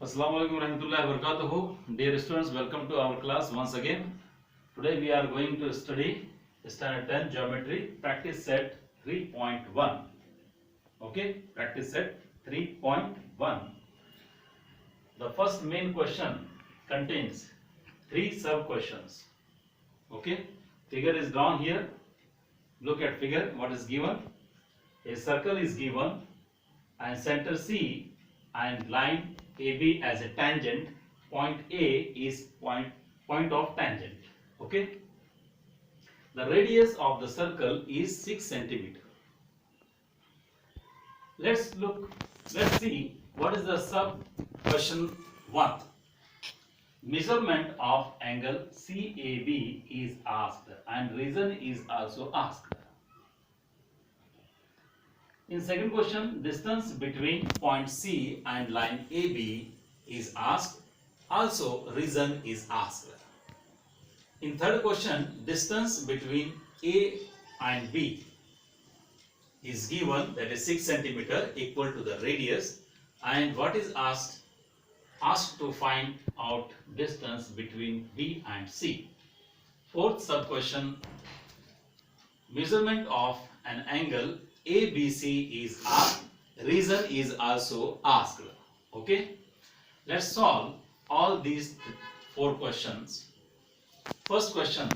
Assalamualaikum warahmatullahi wabarakatuh. Dear students, welcome to our class once again. Today we are going to study Standard 10 Geometry Practice Set 3.1. Okay, Practice Set 3.1. The first main question contains three sub questions. Okay, figure is drawn here. Look at figure. What is given? A circle is given and center C and line AB as a tangent. Point A is point of tangent. Okay. The radius of the circle is 6 centimeter. Let's see what is the sub question 1. Measurement of angle CAB is asked and reason is also asked. In second question, distance between point C and line AB is asked. Also, reason is asked. In third question, distance between A and B is given, that is 6 centimeter equal to the radius. And what is asked? Asked to find out distance between B and C. Fourth sub question, measurement of an angle ABC is asked. Reason is also asked. Okay. Let's solve all these four questions. First question,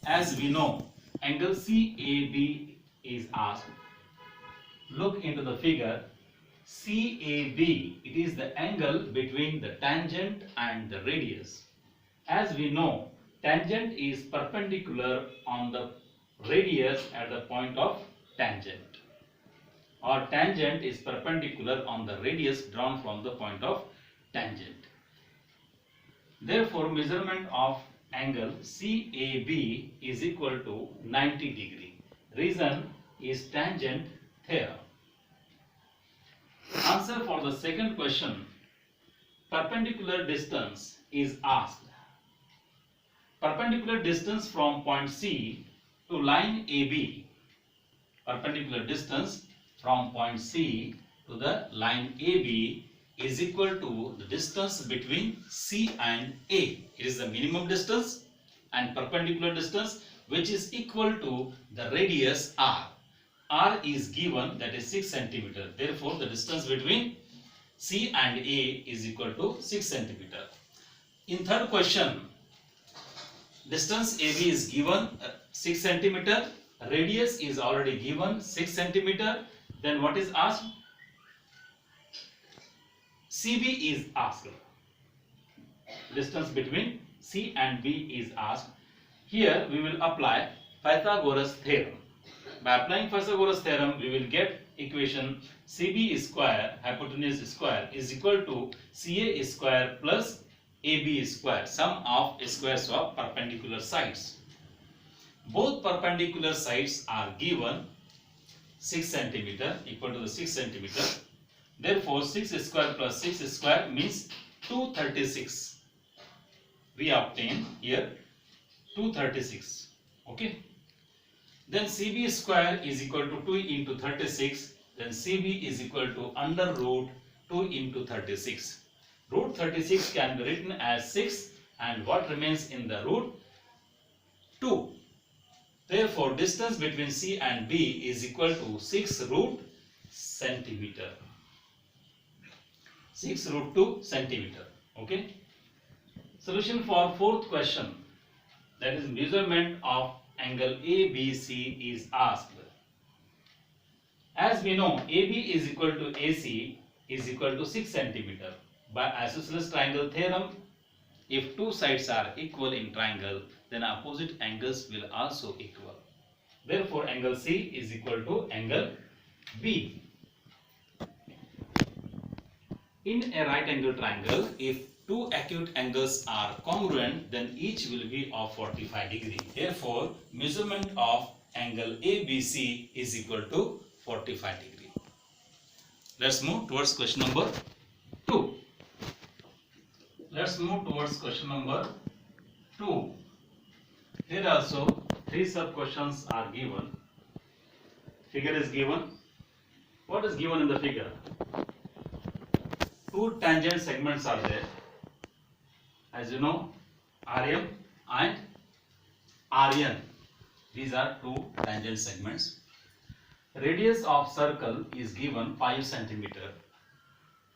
as we know, angle CAB is asked. Look into the figure. CAB, it is the angle between the tangent and the radius. As we know, tangent is perpendicular on the radius at the point of tangent, or tangent is perpendicular on the radius drawn from the point of tangent. Therefore, measurement of angle CAB is equal to 90 degree. Reason is tangent theorem. Answer for the second question, perpendicular distance is asked. Perpendicular distance from point C to line AB. Perpendicular distance from point C to the line AB is equal to the distance between C and A. It is the minimum distance and perpendicular distance, which is equal to the radius R. R is given, that is 6 centimeter. Therefore, the distance between C and A is equal to 6 centimeter. In third question, distance AB is given 6 centimeter. Radius is already given 6 centimeter. Then what is asked? CB is asked. Distance between C and B is asked. Here we will apply Pythagoras theorem. By applying Pythagoras theorem, we will get equation CB square hypotenuse square is equal to CA square plus AB square, sum of squares of perpendicular sides. Both perpendicular sides are given 6 centimeter equal to the 6 centimeter. Therefore, 6 square plus 6 square means 236. We obtain here 236. Okay. Then CB square is equal to 2 into 36. Then CB is equal to under root 2 into 36. Root 36 can be written as 6, and what remains in the root? 2. Therefore, distance between C and B is equal to 6 root centimeter. 6 root 2 centimeter. Okay. Solution for fourth question, that is measurement of angle ABC is asked. As we know, AB is equal to AC is equal to 6 centimeter. By isosceles triangle theorem, if two sides are equal in triangle, then opposite angles will also equal. Therefore, angle C is equal to angle B. In a right angle triangle, if two acute angles are congruent, then each will be of 45 degree. Therefore, measurement of angle ABC is equal to 45 degree. Let's move towards question number 2. Let's move towards question number 2. Here also three sub questions are given. Figure is given. What is given in the figure? two tangent segments are there, as you know, RM and RN. These are two tangent segments. Radius of circle is given 5 centimeter,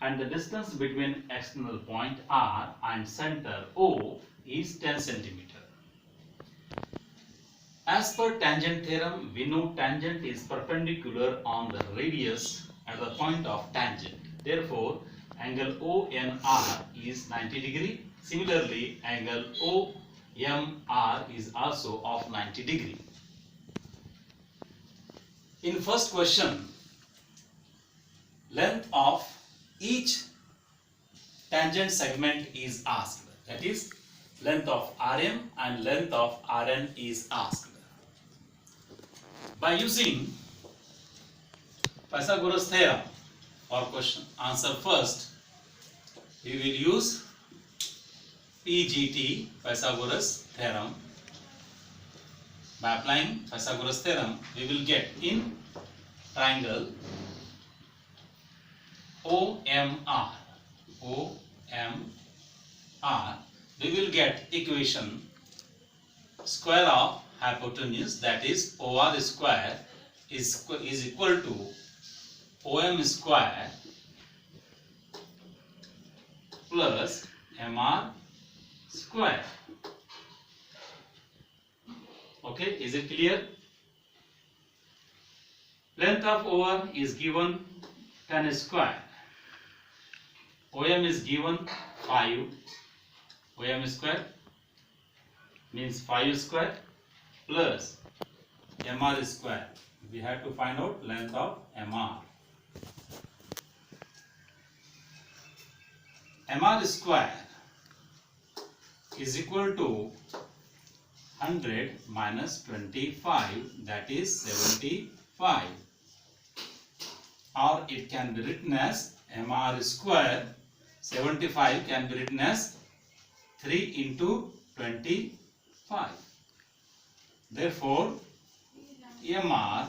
and the distance between external point R and center O is 10 centimeter. As per tangent theorem, we know tangent is perpendicular on the radius at the point of tangent. Therefore, angle ONR is 90 degree. Similarly, angle OMR is also of 90 degree. In first question, length of each tangent segment is asked. That is, length of RM and length of RN is asked. By using Pythagoras theorem for question answer first, we will use PGT, Pythagoras theorem. By applying Pythagoras theorem, we will get in triangle OMR, we will get equation square of hypotenuse, that is OR square is equal to OM square plus MR square. Okay, is it clear? Length of OR is given 10 square. OM is given 5. OM square means 5 square plus MR square. We have to find out length of MR. MR square is equal to 100 minus 25, that is 75. Or it can be written as MR square, 75 can be written as 3 into 25. Therefore, MR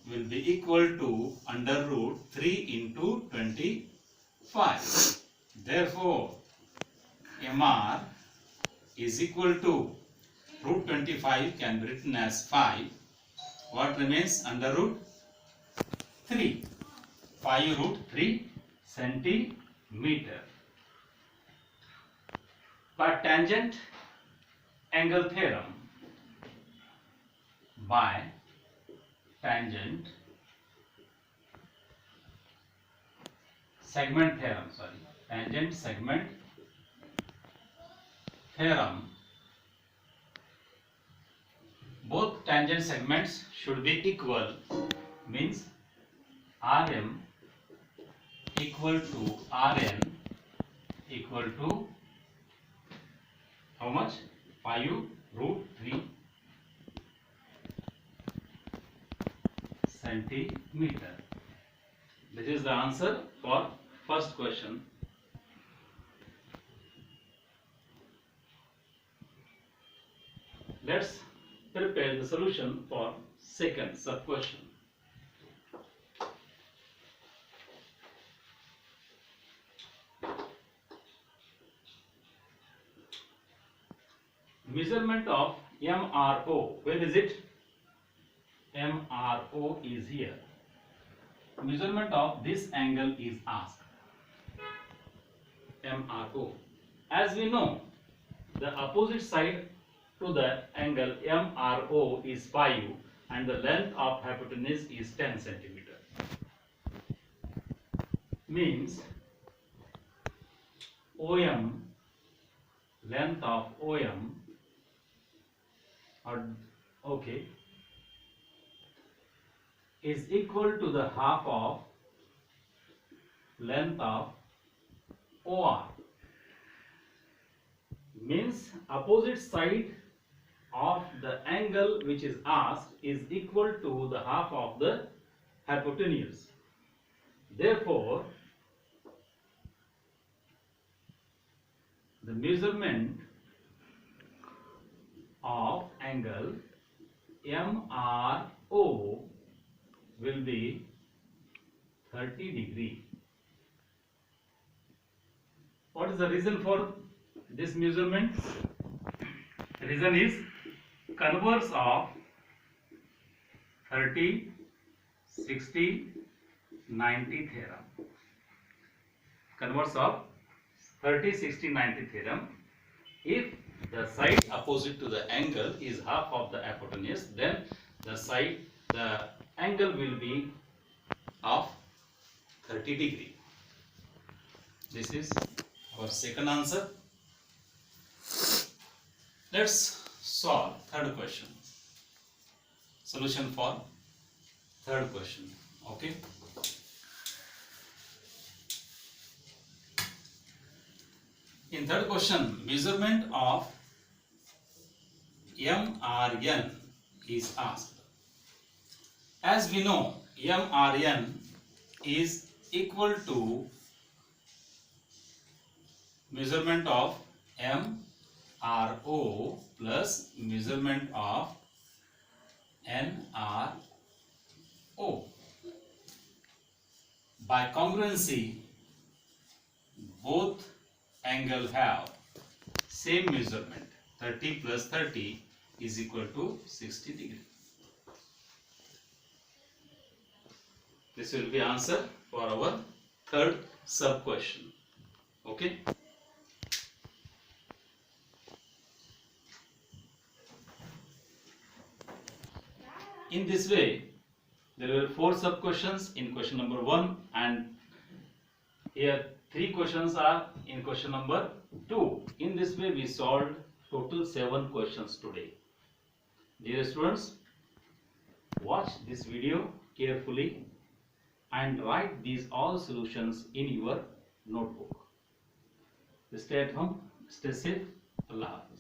will be equal to under root 3 into 25. Therefore, MR is equal to root 25 can be written as 5. What remains under root? 3. 5 root 3 centimeter. By tangent angle theorem, by tangent segment theorem, tangent segment theorem, both tangent segments should be equal, means RM equal to RN equal to how much? 5 root 3 centimeter. This is the answer for first question. Let's prepare the solution for second sub question. Measurement of MRO. Where is it? MRO is here. Measurement of this angle is asked. MRO. As we know, the opposite side to the angle MRO is 5 and the length of hypotenuse is 10 centimeter. Means OM, length of OM, is equal to the half of length of OR. Means opposite side of the angle which is asked is equal to the half of the hypotenuse. Therefore, the measurement of angle MRO will be 30 degree. is the reason for this measurement? Reason is converse of 30, 60, 90 theorem. Converse of 30, 60, 90 theorem. If the side opposite to the angle is half of the hypotenuse, then the angle will be of 30 degree. This is our second answer. Let's solve third question. Solution for third question. Okay. In third question, measurement of MRN is asked. As we know, MRN is equal to measurement of MRO plus measurement of NRO. By congruency, both angle have same measurement. 30 plus 30 is equal to 60 degree. This will be answer for our third sub question. Okay. In this way, there were 4 sub questions in question number 1, and here 3 questions are in question number 2. In this way, we solved total 7 questions today. Dear students, watch this video carefully and write these all solutions in your notebook. Stay at home, stay safe. Allah Hafiz.